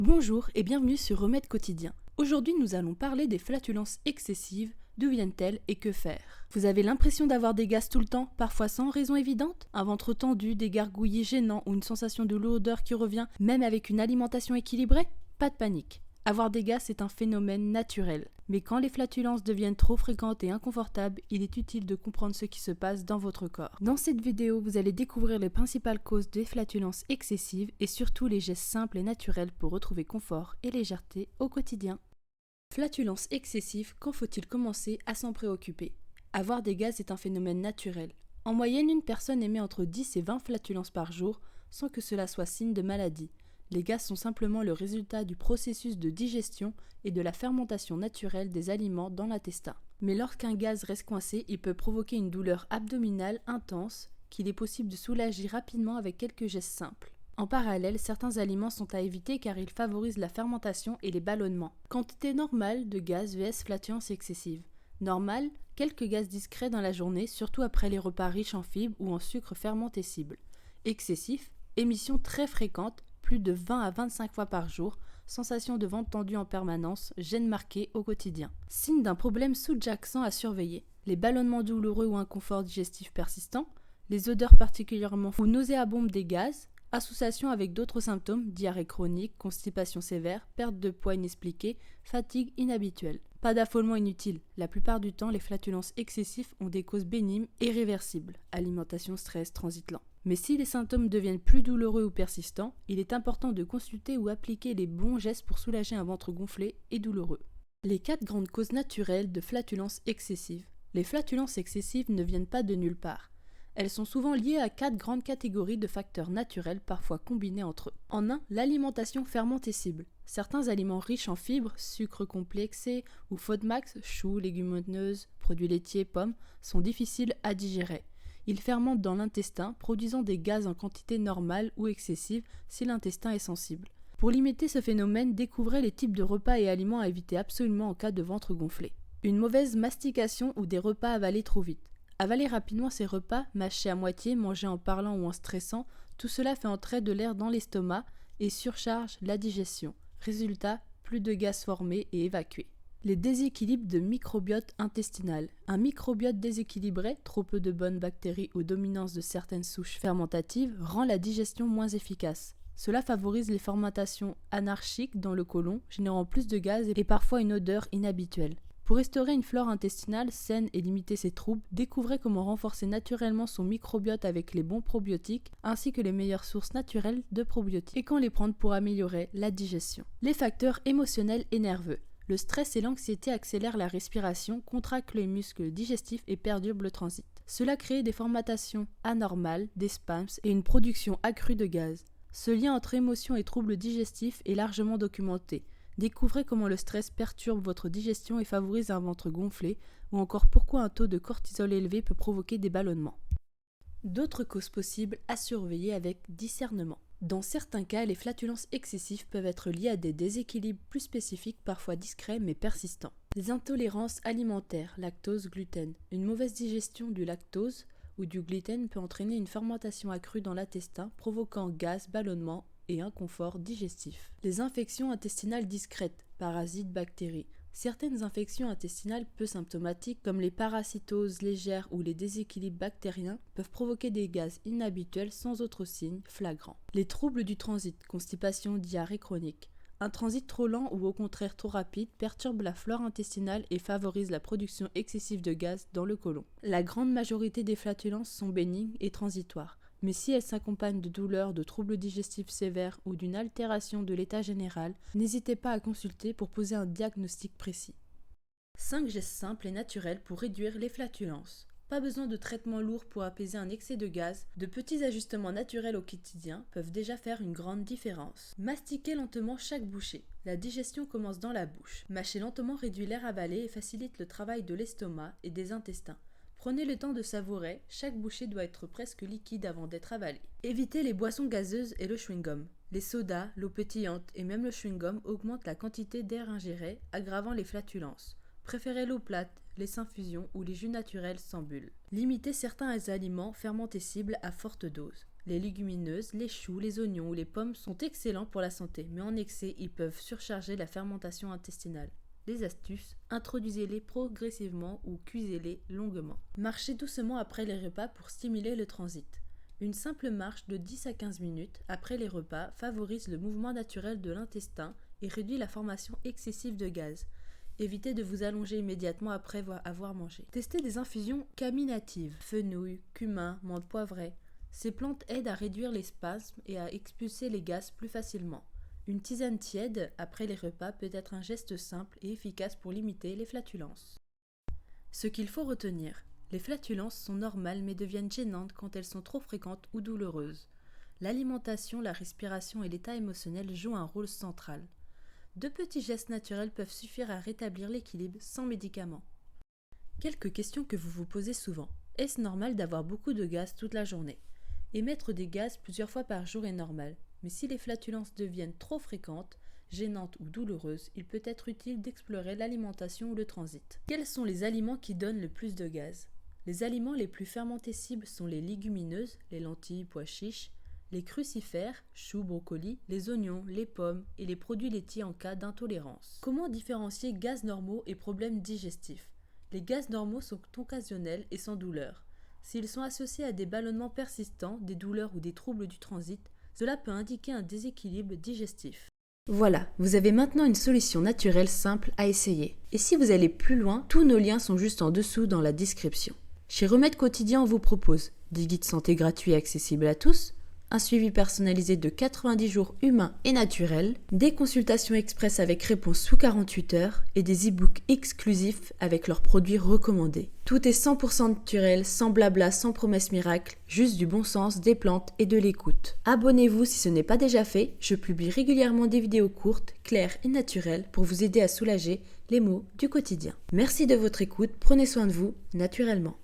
Bonjour et bienvenue sur Remède quotidien. Aujourd'hui nous allons parler des flatulences excessives, d'où viennent-elles et que faire. Vous avez l'impression d'avoir des gaz tout le temps, parfois sans raison évidente? Un ventre tendu, des gargouillis gênants ou une sensation de lourdeur qui revient, même avec une alimentation équilibrée? Pas de panique. Avoir des gaz est un phénomène naturel. Mais quand les flatulences deviennent trop fréquentes et inconfortables, il est utile de comprendre ce qui se passe dans votre corps. Dans cette vidéo, vous allez découvrir les principales causes des flatulences excessives et surtout les gestes simples et naturels pour retrouver confort et légèreté au quotidien. Flatulences excessives, quand faut-il commencer à s'en préoccuper? Avoir des gaz est un phénomène naturel. En moyenne, une personne émet entre 10 et 20 flatulences par jour sans que cela soit signe de maladie. Les gaz sont simplement le résultat du processus de digestion et de la fermentation naturelle des aliments dans l'intestin. Mais lorsqu'un gaz reste coincé, il peut provoquer une douleur abdominale intense qu'il est possible de soulager rapidement avec quelques gestes simples. En parallèle, certains aliments sont à éviter car ils favorisent la fermentation et les ballonnements. Quantité normale de gaz vs flatulence excessive. Normal, quelques gaz discrets dans la journée, surtout après les repas riches en fibres ou en sucre fermentescible. Excessif, émission très fréquente, plus de 20 à 25 fois par jour, sensation de ventre tendu en permanence, gêne marquée au quotidien. Signe d'un problème sous-jacent à surveiller. Les ballonnements douloureux ou inconfort digestif persistant, les odeurs particulièrement ou nauséabondes des gaz, association avec d'autres symptômes, diarrhée chronique, constipation sévère, perte de poids inexpliquée, fatigue inhabituelle. Pas d'affolement inutile. La plupart du temps, les flatulences excessives ont des causes bénignes et réversibles. Alimentation, stress, transit lent. Mais si les symptômes deviennent plus douloureux ou persistants, il est important de consulter ou appliquer les bons gestes pour soulager un ventre gonflé et douloureux. Les 4 grandes causes naturelles de flatulences excessives. Les flatulences excessives ne viennent pas de nulle part. Elles sont souvent liées à 4 grandes catégories de facteurs naturels parfois combinés entre eux. En 1, l'alimentation fermentescible. Certains aliments riches en fibres, sucres complexés ou FODMAX, choux, légumineuses, produits laitiers, pommes, sont difficiles à digérer. Ils fermentent dans l'intestin, produisant des gaz en quantité normale ou excessive si l'intestin est sensible. Pour limiter ce phénomène, découvrez les types de repas et aliments à éviter absolument en cas de ventre gonflé. Une mauvaise mastication ou des repas avalés trop vite. Avaler rapidement ces repas, mâcher à moitié, manger en parlant ou en stressant, tout cela fait entrer de l'air dans l'estomac et surcharge la digestion. Résultat, plus de gaz formés et évacués. Les déséquilibres de microbiote intestinal. Un microbiote déséquilibré, trop peu de bonnes bactéries ou dominance de certaines souches fermentatives, rend la digestion moins efficace. Cela favorise les fermentations anarchiques dans le côlon, générant plus de gaz et parfois une odeur inhabituelle. Pour restaurer une flore intestinale saine et limiter ces troubles, découvrez comment renforcer naturellement son microbiote avec les bons probiotiques ainsi que les meilleures sources naturelles de probiotiques et quand les prendre pour améliorer la digestion. Les facteurs émotionnels et nerveux. Le stress et l'anxiété accélèrent la respiration, contractent les muscles digestifs et perturbent le transit. Cela crée des formatations anormales, des spasmes et une production accrue de gaz. Ce lien entre émotions et troubles digestifs est largement documenté. Découvrez comment le stress perturbe votre digestion et favorise un ventre gonflé, ou encore pourquoi un taux de cortisol élevé peut provoquer des ballonnements. D'autres causes possibles à surveiller avec discernement. Dans certains cas, les flatulences excessives peuvent être liées à des déséquilibres plus spécifiques, parfois discrets mais persistants. Les intolérances alimentaires, lactose, gluten. Une mauvaise digestion du lactose ou du gluten peut entraîner une fermentation accrue dans l'intestin, provoquant gaz, ballonnement et inconfort digestif. Les infections intestinales discrètes, parasites, bactéries. Certaines infections intestinales peu symptomatiques, comme les parasitoses légères ou les déséquilibres bactériens, peuvent provoquer des gaz inhabituels sans autre signe flagrant. Les troubles du transit, constipation, diarrhée chronique. Un transit trop lent ou au contraire trop rapide perturbe la flore intestinale et favorise la production excessive de gaz dans le côlon. La grande majorité des flatulences sont bénignes et transitoires. Mais si elles s'accompagnent de douleurs, de troubles digestifs sévères ou d'une altération de l'état général, n'hésitez pas à consulter pour poser un diagnostic précis. 5 gestes simples et naturels pour réduire les flatulences. Pas besoin de traitement lourd pour apaiser un excès de gaz, de petits ajustements naturels au quotidien peuvent déjà faire une grande différence. Mastiquez lentement chaque bouchée. La digestion commence dans la bouche. Mâcher lentement réduit l'air avalé et facilite le travail de l'estomac et des intestins. Prenez le temps de savourer, chaque bouchée doit être presque liquide avant d'être avalée. Évitez les boissons gazeuses et le chewing-gum. Les sodas, l'eau pétillante et même le chewing-gum augmentent la quantité d'air ingéré, aggravant les flatulences. Préférez l'eau plate, les infusions ou les jus naturels sans bulles. Limitez certains aliments fermentescibles à forte dose. Les légumineuses, les choux, les oignons ou les pommes sont excellents pour la santé, mais en excès, ils peuvent surcharger la fermentation intestinale. Les astuces, introduisez-les progressivement ou cuisez-les longuement. Marchez doucement après les repas pour stimuler le transit. Une simple marche de 10 à 15 minutes après les repas favorise le mouvement naturel de l'intestin et réduit la formation excessive de gaz. Évitez de vous allonger immédiatement après avoir mangé. Testez des infusions caminatives, fenouil, cumin, menthe poivrée. Ces plantes aident à réduire les spasmes et à expulser les gaz plus facilement. Une tisane tiède après les repas peut être un geste simple et efficace pour limiter les flatulences. Ce qu'il faut retenir, les flatulences sont normales mais deviennent gênantes quand elles sont trop fréquentes ou douloureuses. L'alimentation, la respiration et l'état émotionnel jouent un rôle central. 2 petits gestes naturels peuvent suffire à rétablir l'équilibre sans médicaments. Quelques questions que vous vous posez souvent. Est-ce normal d'avoir beaucoup de gaz toute la journée ? Émettre des gaz plusieurs fois par jour est normal, mais si les flatulences deviennent trop fréquentes, gênantes ou douloureuses, il peut être utile d'explorer l'alimentation ou le transit. Quels sont les aliments qui donnent le plus de gaz ? Les aliments les plus fermentescibles sont les légumineuses, les lentilles, pois chiches, les crucifères, choux, brocolis, les oignons, les pommes et les produits laitiers en cas d'intolérance. Comment différencier gaz normaux et problèmes digestifs ? Les gaz normaux sont occasionnels et sans douleur. S'ils sont associés à des ballonnements persistants, des douleurs ou des troubles du transit, cela peut indiquer un déséquilibre digestif. Voilà, vous avez maintenant une solution naturelle simple à essayer. Et si vous allez plus loin, tous nos liens sont juste en dessous dans la description. Chez Remède Quotidien, on vous propose des guides santé gratuits et accessibles à tous, un suivi personnalisé de 90 jours humains et naturels, des consultations express avec réponse sous 48 heures et des e-books exclusifs avec leurs produits recommandés. Tout est 100% naturel, sans blabla, sans promesses miracles, juste du bon sens, des plantes et de l'écoute. Abonnez-vous si ce n'est pas déjà fait, je publie régulièrement des vidéos courtes, claires et naturelles pour vous aider à soulager les maux du quotidien. Merci de votre écoute, prenez soin de vous naturellement.